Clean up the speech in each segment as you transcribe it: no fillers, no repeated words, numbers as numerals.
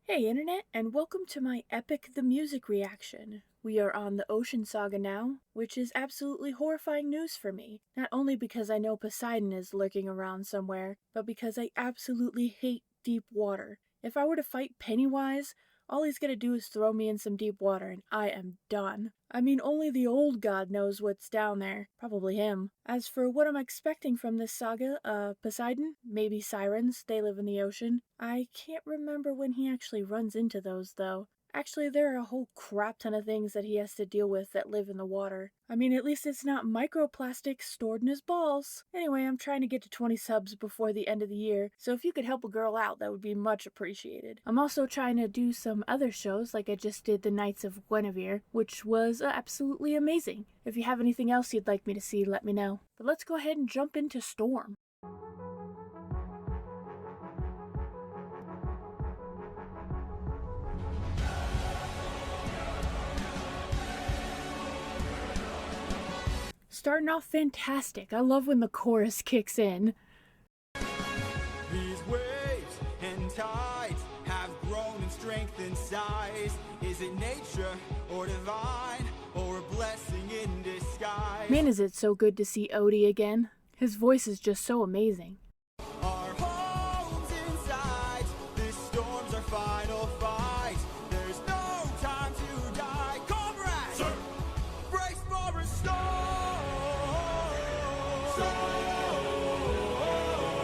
Hey Internet, and welcome to my Epic the Music reaction. We are on the Ocean Saga now, which is absolutely horrifying news for me. Not only because I know Poseidon is lurking around somewhere, but because I absolutely hate deep water. If I were to fight Pennywise, all he's gonna do is throw me in some deep water and I am done. I mean, only the old god knows what's down there. Probably him. As for what I'm expecting from this saga, Poseidon, maybe sirens, they live in the ocean. I can't remember when he actually runs into those, though. Actually, there are a whole crap ton of things that he has to deal with that live in the water. I mean, at least it's not microplastics stored in his balls. Anyway, I'm trying to get to 20 subs before the end of the year, so if you could help a girl out, that would be much appreciated. I'm also trying to do some other shows, like I just did the Knights of Guinevere, which was absolutely amazing. If you have anything else you'd like me to see, let me know. But let's go ahead and jump into Storm. Starting off fantastic. I love when the chorus kicks in. These waves and tides have grown in strength and size. Is it nature or divine or a blessing in disguise? Man, is it so good to see Odie again. His voice is just so amazing. Our homes inside, this storm's our final fight. There's no time to die. Comrades, sir, brace for a storm.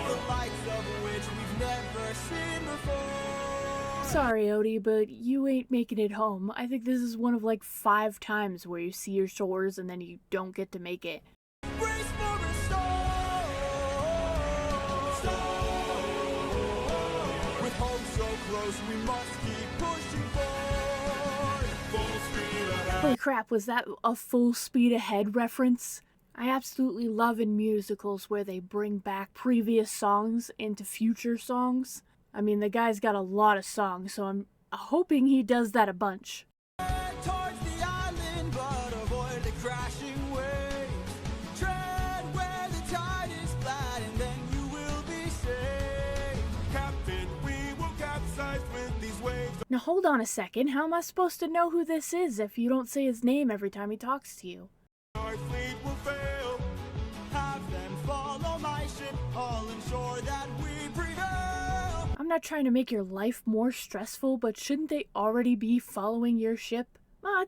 The likes of which we've never seen before. Sorry, Odie, but you ain't making it home. I think this is one of like 5 times where you see your shores and then you don't get to make it. Brace for a storm. With hope so close, we must keep pushing forward. Full speed ahead. Holy crap, was that a Full Speed Ahead reference? I absolutely love in musicals where they bring back previous songs into future songs. I mean, the guy's got a lot of songs, so I'm hoping he does that a bunch. Towards the island, but avoid the crashing waves. Tread where the tide is flat, and then you will be safe. Captain, we will capsize with these waves. Now hold on a second, how am I supposed to know who this is if you don't say his name every time he talks to you? Our fleet will fail. Have them follow my ship, all ensure that we prevail. I'm not trying to make your life more stressful, but shouldn't they already be following your ship?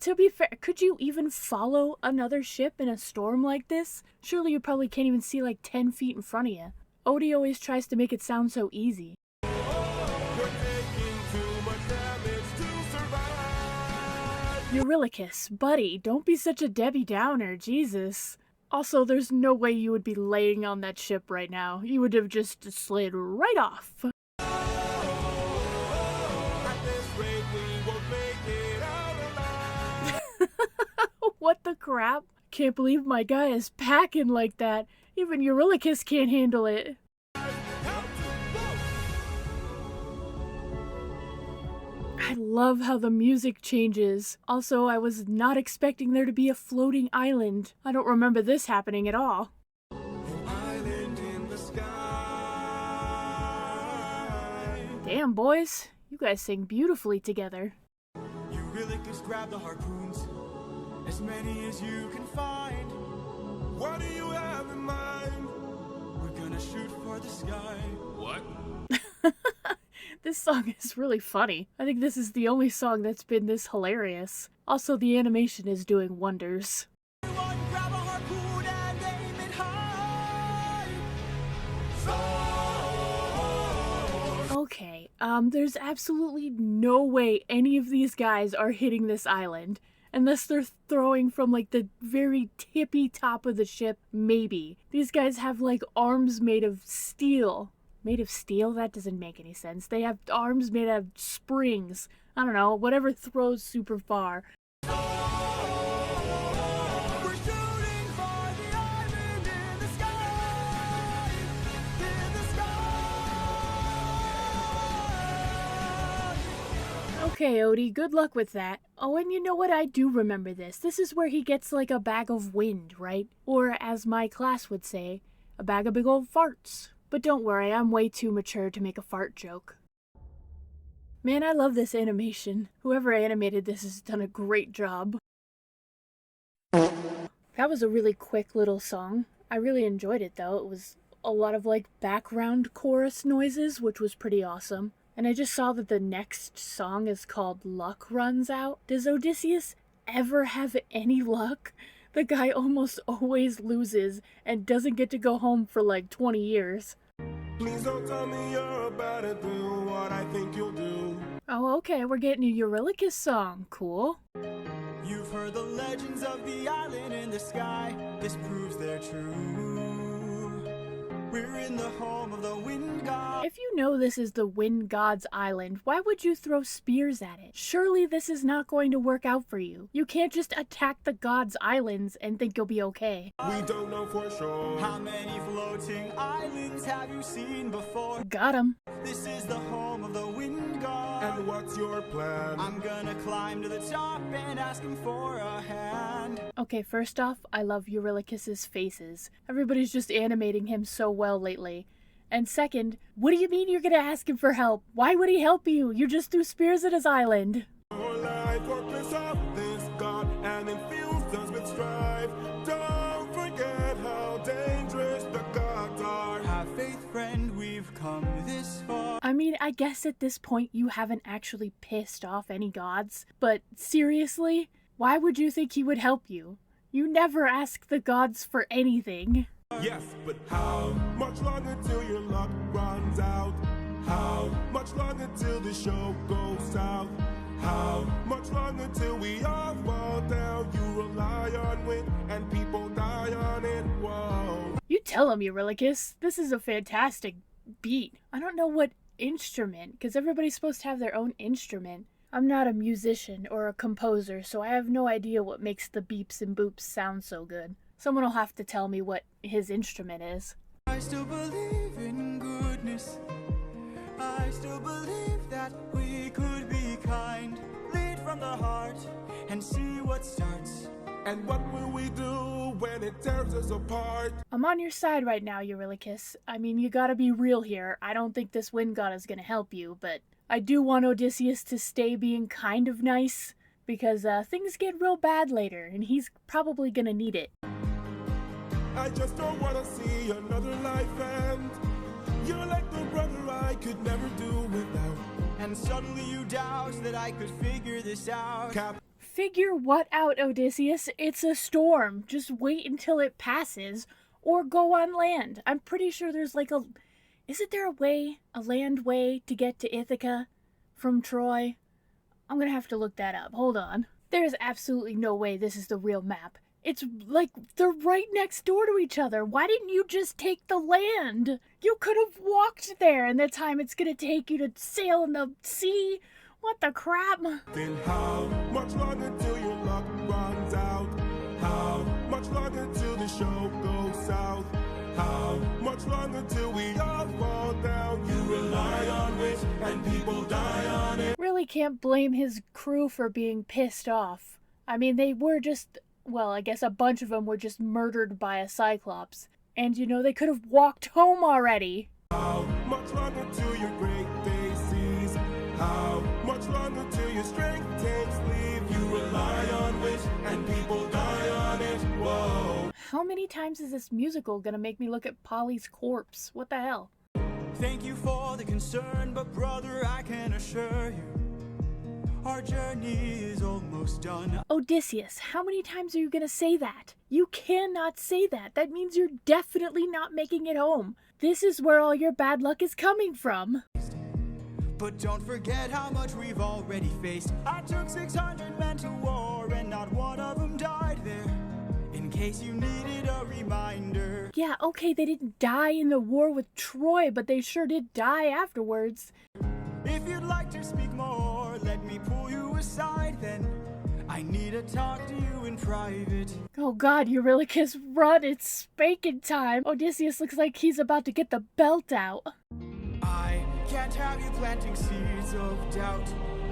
To be fair, could you even follow another ship in a storm like this? Surely you probably can't even see like 10 feet in front of you. Odie always tries to make it sound so easy. We're taking too much damage to survive. Eurylochus, buddy, don't be such a Debbie Downer, Jesus. Also, there's no way you would be laying on that ship right now. You would have just slid right off. At this rate, we won't make it out alive. What the crap? Can't believe my guy is packing like that. Even Eurylochus can't handle it. I love how the music changes. Also, I was not expecting there to be a floating island. I don't remember this happening at all. Island in the sky. Damn, boys. You guys sing beautifully together. You really just grab the harpoons, as many as you can find. What do you have in mind? We're gonna shoot for the sky. What? This song is really funny. I think this is the only song that's been this hilarious. Also, the animation is doing wonders. Everyone grab a harpoon and aim it high. Soar. Okay, there's absolutely no way any of these guys are hitting this island. Unless they're throwing from like the very tippy top of the ship, maybe. These guys have like arms made of steel. Made of steel? That doesn't make any sense. They have arms made of springs. I don't know, whatever throws super far. We're shooting for the island in the sky. In the sky. Okay, Odie, good luck with that. Oh, and you know what? I do remember this. This is where he gets like a bag of wind, right? Or as my class would say, a bag of big old farts. But don't worry, I'm way too mature to make a fart joke. Man, I love this animation. Whoever animated this has done a great job. That was a really quick little song. I really enjoyed it though. It was a lot of like background chorus noises, which was pretty awesome. And I just saw that the next song is called Luck Runs Out. Does Odysseus ever have any luck? The guy almost always loses and doesn't get to go home for like 20 years. Please don't tell me you're about to do what I think you'll do. Oh, okay, we're getting a Eurylochus song. Cool. You've heard the legends of the island in the sky. This proves they're true. We're in the home of the wind god. If you know this is the Wind God's island, why would you throw spears at it? Surely this is not going to work out for you. You can't just attack the God's islands and think you'll be okay. We don't know for sure. How many floating islands have you seen before? Got him. This is the home of the wind god. And what's your plan? I'm gonna climb to the top and ask him for a hand. Okay, first off, I love Eurylochus's faces. Everybody's just animating him so well lately. And second, what do you mean you're gonna ask him for help? Why would he help you? You just threw spears at his island. Your life or place of this God and infused us with strife. Don't forget how dangerous the gods are. Have faith, friend, we've come this far. I mean, I guess at this point you haven't actually pissed off any gods, but seriously? Why would you think he would help you? You never ask the gods for anything. Yes, but how much longer till your luck runs out? How much longer till the show goes south? How much longer till we all fall down? You rely on wind and people die on it. Whoa. You tell him, Eurylochus. This is a fantastic beat. I don't know what instrument, because everybody's supposed to have their own instrument. I'm not a musician or a composer, so I have no idea what makes the beeps and boops sound so good. Someone will have to tell me what his instrument is. I still believe in goodness. I still believe that we could be kind. Lead from the heart and see what starts. And what will we do when it tears us apart? I'm on your side right now, Eurylochus. I mean, you gotta be real here. I don't think this wind god is gonna help you, but I do want Odysseus to stay being kind of nice, because things get real bad later, and he's probably gonna need it. I just don't want to see another life end. You're like the brother I could never do without. And suddenly you doubt that I could figure this out. Figure what out, Odysseus? It's a storm. Just wait until it passes, or go on land. I'm pretty sure there's like a... Isn't there a land way to get to Ithaca from Troy? I'm gonna have to look that up. Hold on. There's absolutely no way this is the real map. It's like they're right next door to each other. Why didn't you just take the land? You could have walked there in the time it's gonna take you to sail in the sea. What the crap? Then how much longer till your luck runs out? How much longer till the show goes south? How much longer till we all fall down? You rely on wish and people die on it. Really can't blame his crew for being pissed off. I mean, they were just... Well, I guess a bunch of them were just murdered by a Cyclops. And, you know, they could have walked home already. How much longer till your great day sees? How much longer till your strength takes leave? You rely on wish and people die on it. Whoa. How many times is this musical gonna make me look at Polly's corpse? What the hell? Thank you for the concern, but brother, I can assure you, our journey is almost done. Odysseus, how many times are you gonna say that? You cannot say that. That means you're definitely not making it home. This is where all your bad luck is coming from. But don't forget how much we've already faced. I took 600 men to war and not one of them died there. In case you needed a reminder. Yeah, okay, they didn't die in the war with Troy, but they sure did die afterwards. If you'd like to speak more, let me pull you aside then. I need to talk to you in private. Oh god, Eurylochus, run, it's spanking time. Odysseus looks like he's about to get the belt out. I can't have you planting seeds of doubt.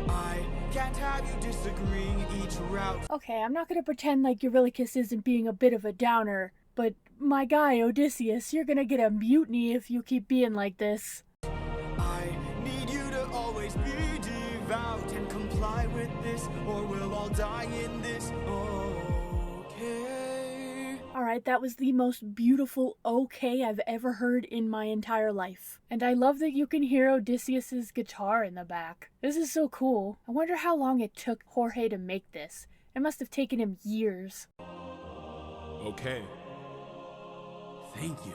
I can't have you disagreeing each route. Okay, I'm not gonna pretend like Eurylochus isn't being a bit of a downer, but my guy, Odysseus, you're gonna get a mutiny if you keep being like this. I need you to always be comply with this, or we'll all die in this. Okay. Alright, that was the most beautiful okay I've ever heard in my entire life. And I love that you can hear Odysseus's guitar in the back. This is so cool. I wonder how long it took Jorge to make this. It must have taken him years. Okay. Thank you.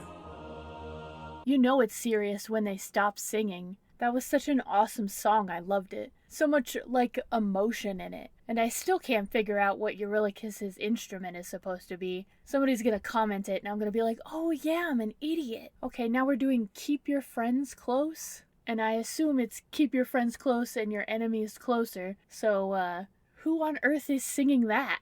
You know it's serious when they stop singing. That was such an awesome song, I loved it. So much, like, emotion in it. And I still can't figure out what Eurylochus's instrument is supposed to be. Somebody's gonna comment it and I'm gonna be like, oh yeah, I'm an idiot. Okay, now we're doing Keep Your Friends Close. And I assume it's Keep Your Friends Close and Your Enemies Closer. So, who on earth is singing that?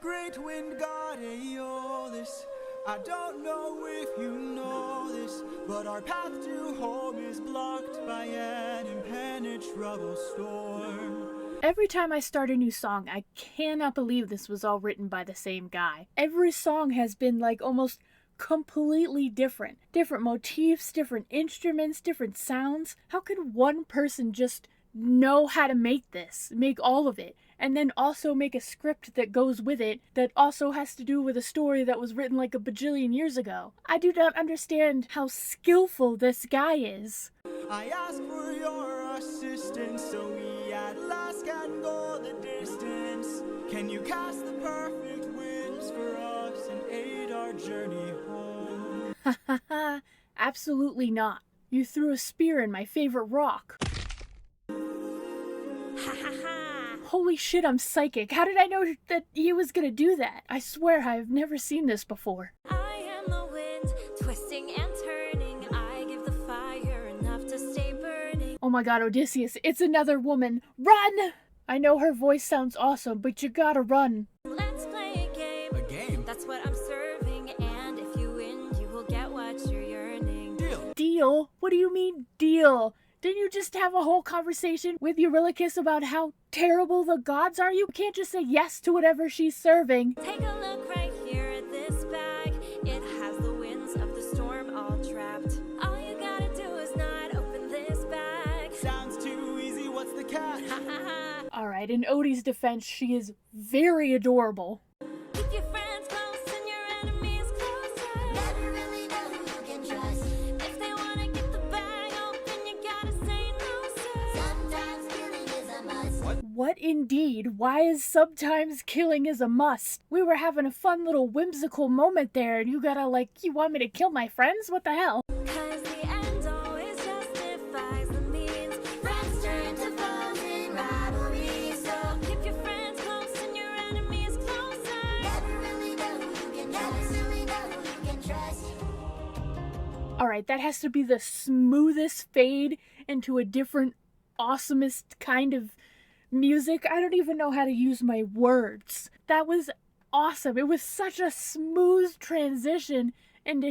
Great wind god Aeolus, I don't know if you know this, but our path to home is blocked by an impenetrable storm. Every time I start a new song, I cannot believe this was all written by the same guy. Every song has been like almost completely different. Different motifs, different instruments, different sounds. How could one person just know how to make this, make all of it, and then also make a script that goes with it that also has to do with a story that was written like a bajillion years ago? I do not understand how skillful this guy is. I ask for your assistance so we at last can go the distance. Can you cast the perfect winds for us and aid our journey home? Ha ha ha, absolutely not. You threw a spear in my favorite rock. Ha ha ha! Holy shit, I'm psychic. How did I know that he was gonna do that? I swear I've never seen this before. I am the wind, twisting and turning. I give the fire enough to stay burning. Oh my god, Odysseus, it's another woman. Run! I know her voice sounds awesome, but you gotta run. Let's play a game. A game? That's what I'm serving, and if you win, you will get what you're yearning. Deal. Deal? What do you mean, deal? Didn't you just have a whole conversation with Eurylochus about how terrible the gods are? You can't just say yes to whatever she's serving. Take a look right here at this bag. It has the winds of the storm all trapped. All you gotta do is not open this bag. Sounds too easy, what's the catch? Ha ha ha! Alright, in Odie's defense, she is very adorable. Keep your friends close and your enemies closer. Never really know who you can trust. If they wanna get the bag open, you gotta say no, sir. Sometimes killing is a must. What indeed? Why is sometimes killing is a must? We were having a fun little whimsical moment there and you want me to kill my friends? What the hell? 'Cause the end always justifies the means. Friends turn to foes in rivalry. So keep your friends close and your enemies closer. Never really know who you can trust. Never really know who you can trust. Alright, that has to be the smoothest fade into a different, awesomest kind of music. I don't even know how to use my words. That was awesome. It was such a smooth transition into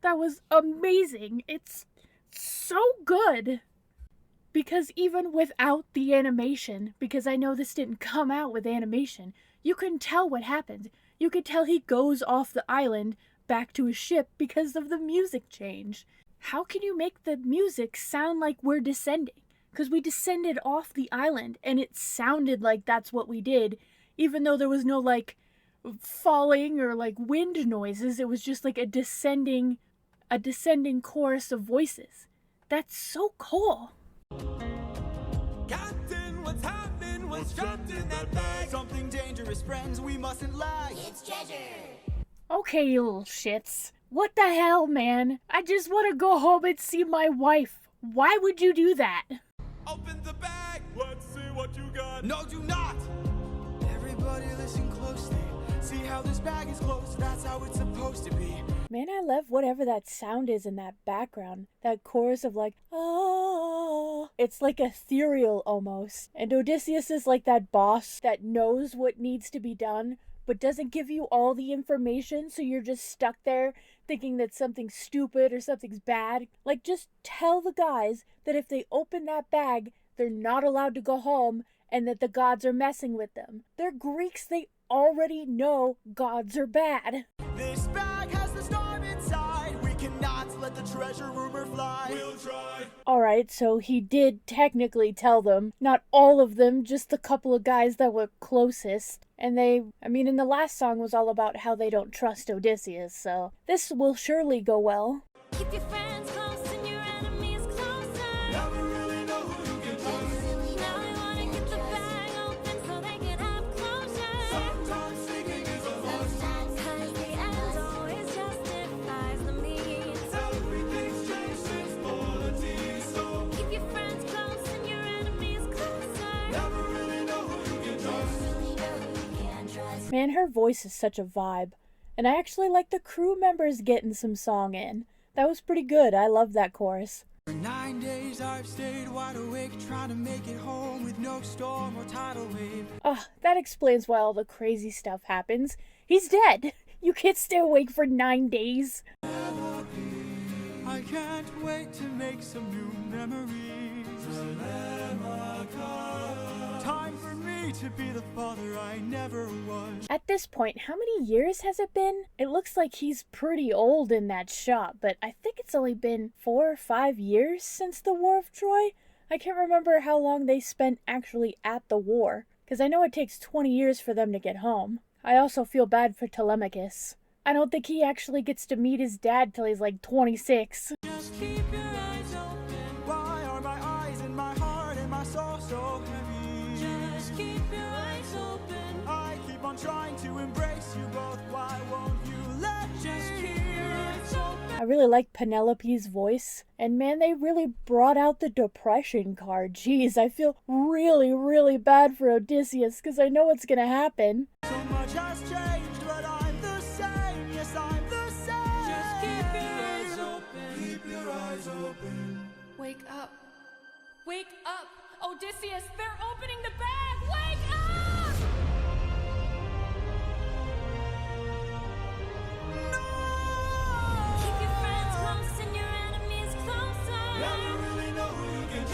that was amazing. It's so good. Because even without the animation, because I know this didn't come out with animation, you can tell what happened. You could tell he goes off the island back to his ship because of the music change. How can you make the music sound like we're descending? Because we descended off the island and it sounded like that's what we did, even though there was no like falling or like wind noises. It was just like a descending chorus of voices. That's so cool. Captain, what's happening? What's trapped in that bag? Something dangerous, friends, we mustn't lag. It's treasure. Okay, you little shits. What the hell, man? I just want to go home and see my wife. Why would you do that? Open the bag! Let's see what you got. No, do not! Everybody listen closely. See how this bag is closed? That's how it's supposed to be. Man, I love whatever that sound is in that background. That chorus of like, oh. It's like ethereal almost. And Odysseus is like that boss that knows what needs to be done, but doesn't give you all the information, so you're just stuck there thinking that something's stupid or something's bad. Like, just tell the guys that if they open that bag, they're not allowed to go home and that the gods are messing with them. They're Greeks, they already know gods are bad. This bag has the storm inside. We cannot spots, let the treasure rumor fly. We'll try. Alright, so he did technically tell them. Not all of them, just the couple of guys that were closest. And in the last song was all about how they don't trust Odysseus, so this will surely go well. Keep your friends close and your enemies closer. Never really know who you can trust. Now they wanna get the bag open so they can have closure. Sometimes thinking is a must. Cause the end always justifies the means. Everything's changed since politics, so Keep your friends close and your enemies closer. never really know who you can trust. Man, her voice is such a vibe. And I actually like the crew members getting some song in. That was pretty good. I love that chorus. For 9 days I've stayed wide awake, trying to make it home with no storm or tidal wave. That explains why all the crazy stuff happens. He's dead. You can't stay awake for 9 days. I can't wait to make some new memories. Time for me to be the father I never was. At this point, how many years has it been? It looks like he's pretty old in that shot, but I think it's only been 4 or 5 years since the War of Troy. I can't remember how long they spent actually at the war, because I know it takes 20 years for them to get home. I also feel bad for Telemachus. I don't think he actually gets to meet his dad till he's like 26. Just keep your eyes open. Why are my eyes and my heart and my soul so heavy? Just keep your eyes open. I keep on trying to embrace you both. Why won't you let me? Just keep your eyes open. I really like Penelope's voice, and man, they really brought out the depression card. Jeez, I feel really, really bad for Odysseus, because I know what's gonna happen. So much has changed, but I'm the same. Yes, I'm the same. Just keep your eyes open. Keep your eyes open. Wake up. Wake up! Odysseus, they're opening the bag! Wake up! Keep your friends close and your enemies closer. Never really know who you can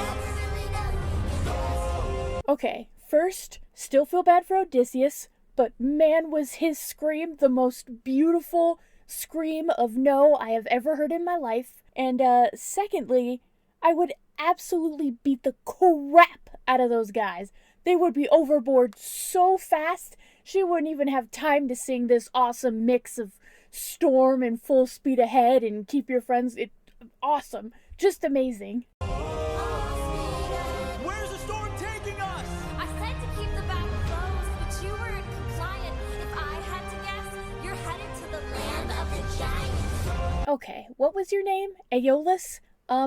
trust. Okay, first, still feel bad for Odysseus, but man, was his scream the most beautiful scream of no I have ever heard in my life. And secondly, I would absolutely beat the crap out of those guys. They would be overboard so fast, she wouldn't even have time to sing this awesome mix of storm and full speed ahead and keep your friends. Awesome. Just amazing. Where's the storm taking us? I said to keep the bag closed, but you weren't compliant. If I had to guess, you're headed to the land of the giants. Okay, what was your name? Aeolus?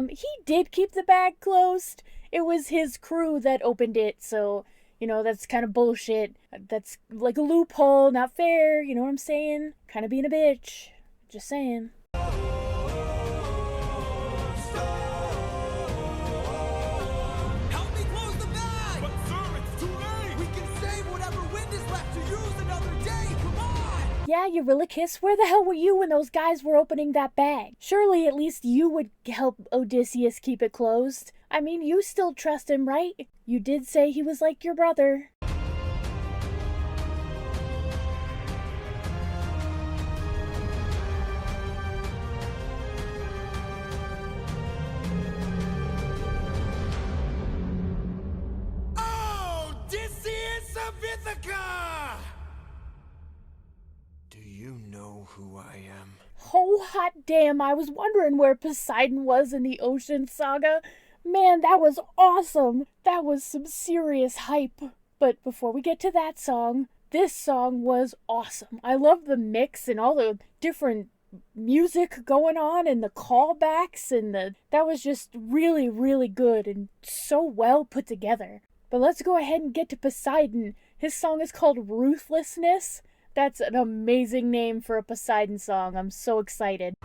He did keep the bag closed. It was his crew that opened it, so, that's kind of bullshit. That's like a loophole, not fair, you know what I'm saying? Kind of being a bitch. Just saying. Help me close the bag! But sir, it's too late. We can save whatever wind is left to use another day. Come on! Yeah, Eurylochus, where the hell were you when those guys were opening that bag? Surely at least you would help Odysseus keep it closed. I mean, you still trust him, right? You did say he was like your brother. Odysseus of Ithaca! Do you know who I am? Oh, hot damn, I was wondering where Poseidon was in the Ocean Saga. Man, that was awesome. That was some serious hype. But before we get to that song, this song was awesome. I love the mix and all the different music going on and the callbacks and that was just really, really good and so well put together. But let's go ahead and get to Poseidon. His song is called Ruthlessness. That's an amazing name for a Poseidon song. I'm so excited.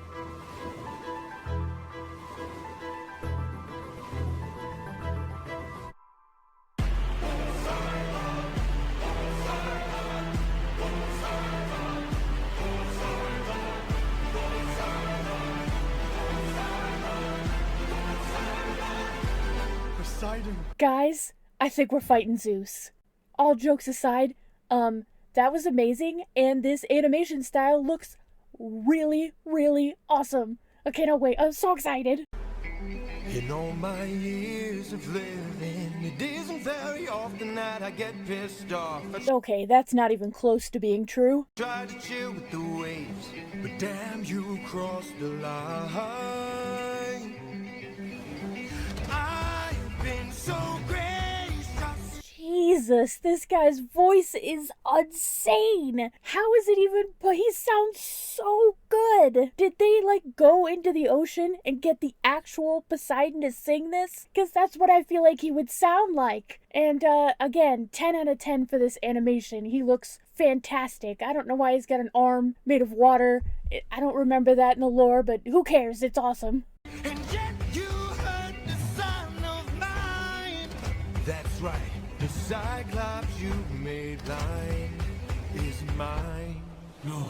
Poseidon. Guys, I think we're fighting Zeus. All jokes aside, that was amazing, and this animation style looks really, really awesome. Okay, no, wait, I'm so excited. In all my years of living, it isn't very often that I get pissed off. I Okay, that's not even close to being true. try to chill with the waves, but damn, you crossed the line. I've been so gracious. Jesus, this guy's voice is insane. How is it even, but he sounds so good. Did they like go into the ocean and get the actual Poseidon to sing this? Because that's what I feel like he would sound like. And again, 10 out of 10 for this animation. He looks fantastic. I don't know why he's got an arm made of water. I don't remember that in the lore, but who cares? It's awesome. And yet you heard the son of mine. That's right, the Cyclops you made blind is mine. No.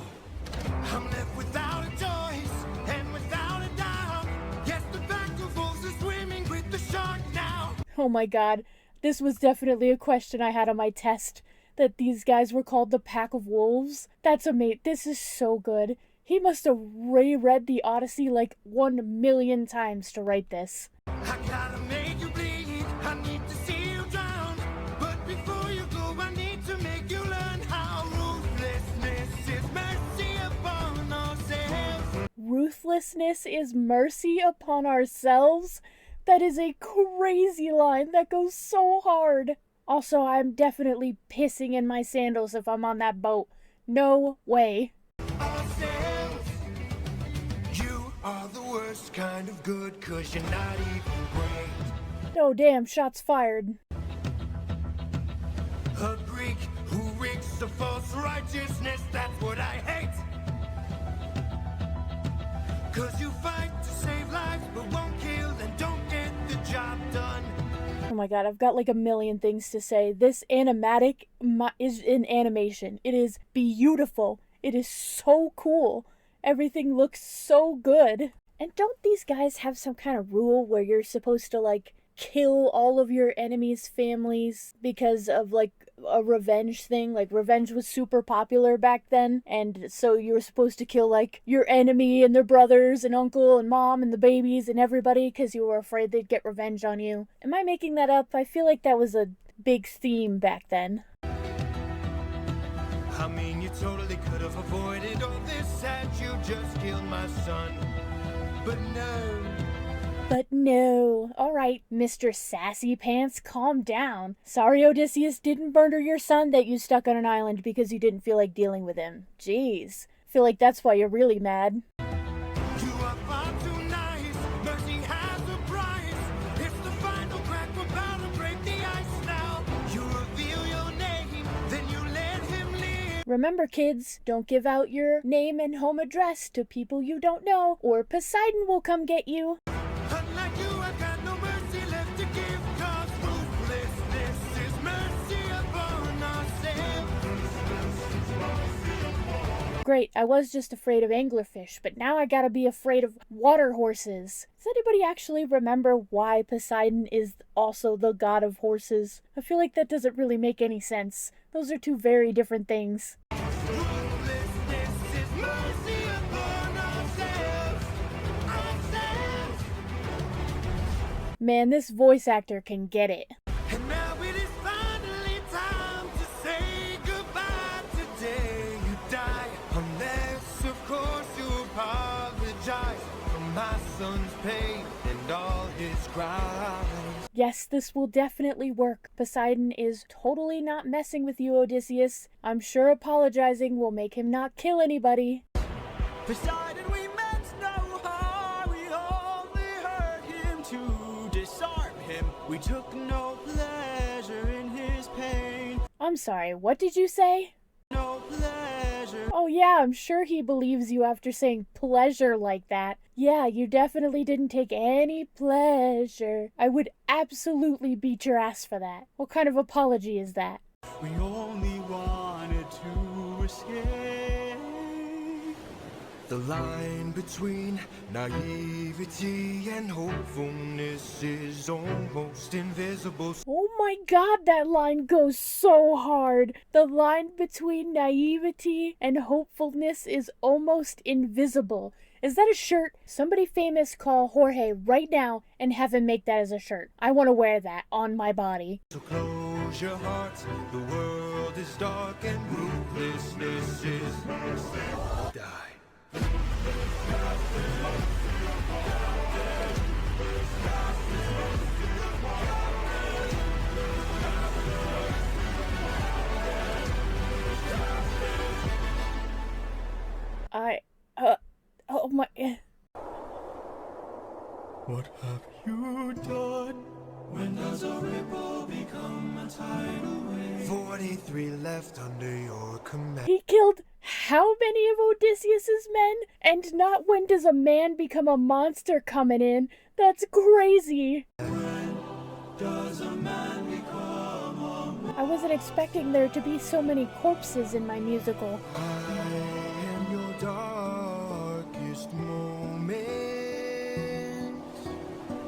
I'm left without a choice and without a doubt. Yes, the pack of wolves is swimming with the shark now. Oh my god, this was definitely a question I had on my test. That these guys were called the Pack of Wolves. That's amazing. This is so good. He must have reread the Odyssey like 1,000,000 times to write this. I gotta make you bleed. I need to see you drown. But before you go, I need to make you learn how ruthlessness is mercy upon ourselves. Ruthlessness is mercy upon ourselves? That is a crazy line that goes so hard. Also, I'm definitely pissing in my sandals if I'm on that boat. No way. Ourselves. You are the worst kind of good, 'cause you're not even great. Oh damn, shots fired. A Greek who reeks of false righteousness, that's what I hate. 'Cause you fight to save lives, but won't kill and don't get the job done. Oh my god, I've got like 1,000,000 things to say. This animatic is in animation. It is beautiful. It is so cool. Everything looks so good. And don't these guys have some kind of rule where you're supposed to like kill all of your enemies' families because of like a revenge thing? Like revenge was super popular back then, and so you were supposed to kill like your enemy and their brothers and uncle and mom and the babies and everybody because you were afraid they'd get revenge on you. Am I making that up? I feel like that was a big theme back then. I mean, you totally could have avoided all this had you just killed my son. But no. But no. Alright, Mr. Sassy Pants, calm down. Sorry Odysseus didn't murder your son that you stuck on an island because you didn't feel like dealing with him. Jeez. Feel like that's why you're really mad. You are far too nice. Mercy has a price. It's the final crack. We're about to break the ice now. You reveal your name, then you let him live. Remember kids, don't give out your name and home address to people you don't know, or Poseidon will come get you. Unlike you, I got no mercy left to give. 'Cause ruthlessness is mercy upon ourselves. Great, I was just afraid of anglerfish, but now I gotta be afraid of water horses. Does anybody actually remember why Poseidon is also the god of horses? I feel like that doesn't really make any sense. Those are two very different things. Ruthlessness is mercy upon ourselves. Ourselves. Man, this voice actor can get it. And now it is finally time to say goodbye. Today you die, unless of course you apologize for my son's pain and all his cries. Yes, this will definitely work. Poseidon is totally not messing with you, Odysseus. I'm sure apologizing will make him not kill anybody. Poseidon, we meant no harm. We only hurt him to disarm him. We took no pleasure in his pain. I'm sorry, what did you say? No pleasure. Oh yeah, I'm sure he believes you after saying pleasure like that. Yeah, you definitely didn't take any pleasure. I would absolutely beat your ass for that. What kind of apology is that? We only wanted to escape. The line between naivety and hopefulness is almost invisible. Oh my god, that line goes so hard. The line between naivety and hopefulness is almost invisible. Is that a shirt? Somebody famous call Jorge right now and have him make that as a shirt. I want to wear that on my body. So close your hearts, the world is dark and ruthlessness is die. Oh my. What have you done? When does a ripple become a tidal wave? 43 left under your command. He killed how many of Odysseus's men? And not when does a man become a monster coming in? That's crazy. When does a man become a man? I wasn't expecting there to be so many corpses in my musical. I am your darkest moment.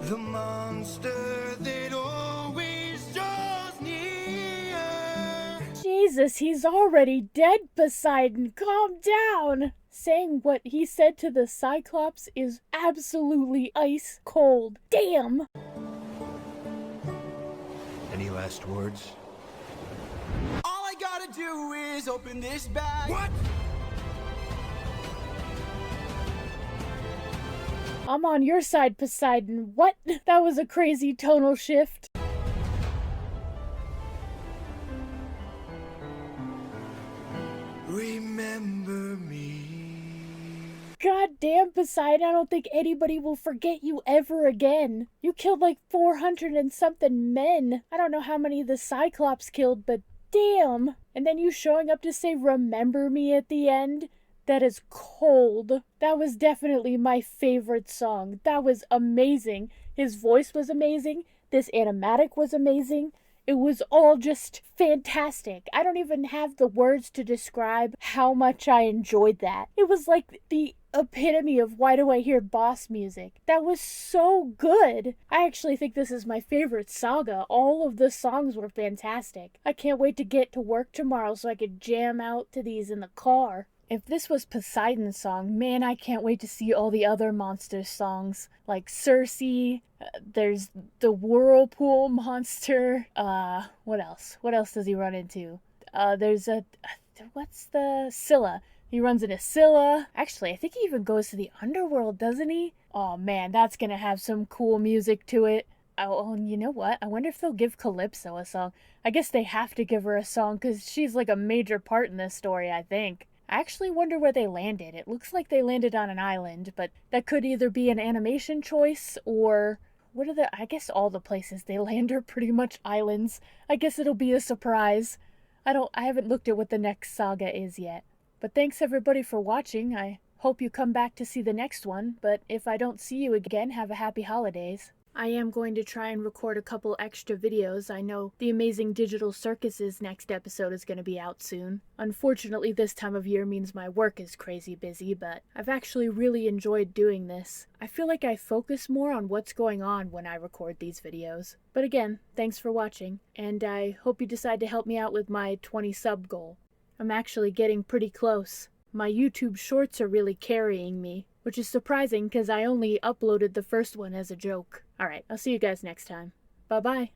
The monster that always draws near. Jesus, he's already dead, Poseidon. Calm down. Saying what he said to the Cyclops is absolutely ice cold. Damn. Any last words? All I gotta do is open this bag. What? I'm on your side, Poseidon. What? That was a crazy tonal shift. Remember me. God damn, Poseidon, I don't think anybody will forget you ever again. You killed like 400 and something men. I don't know how many the Cyclops killed, but damn. And then you showing up to say remember me at the end? That is cold. That was definitely my favorite song. That was amazing. His voice was amazing. This animatic was amazing. It was all just fantastic. I don't even have the words to describe how much I enjoyed that. It was like the epitome of why do I hear boss music. That was so good. I actually think this is my favorite saga. All of the songs were fantastic. I can't wait to get to work tomorrow so I could jam out to these in the car. If this was Poseidon's song, man, I can't wait to see all the other monsters' songs. Like Circe, there's the Whirlpool monster. What else? What else does he run into? There's what's the Scylla? He runs into Scylla. Actually, I think he even goes to the underworld, doesn't he? Oh man, that's gonna have some cool music to it. Oh, and you know what? I wonder if they'll give Calypso a song. I guess they have to give her a song because she's like a major part in this story, I think. I actually wonder where they landed. It looks like they landed on an island, but that could either be an animation choice or what are the... I guess all the places they land are pretty much islands. I guess it'll be a surprise. I haven't looked at what the next saga is yet. But thanks everybody for watching. I hope you come back to see the next one, but if I don't see you again, have a happy holidays. I am going to try and record a couple extra videos. I know the Amazing Digital Circus's next episode is going to be out soon. Unfortunately, this time of year means my work is crazy busy, but I've actually really enjoyed doing this. I feel like I focus more on what's going on when I record these videos. But again, thanks for watching, and I hope you decide to help me out with my 20 sub goal. I'm actually getting pretty close. My YouTube shorts are really carrying me, which is surprising because I only uploaded the first one as a joke. Alright, I'll see you guys next time. Bye-bye.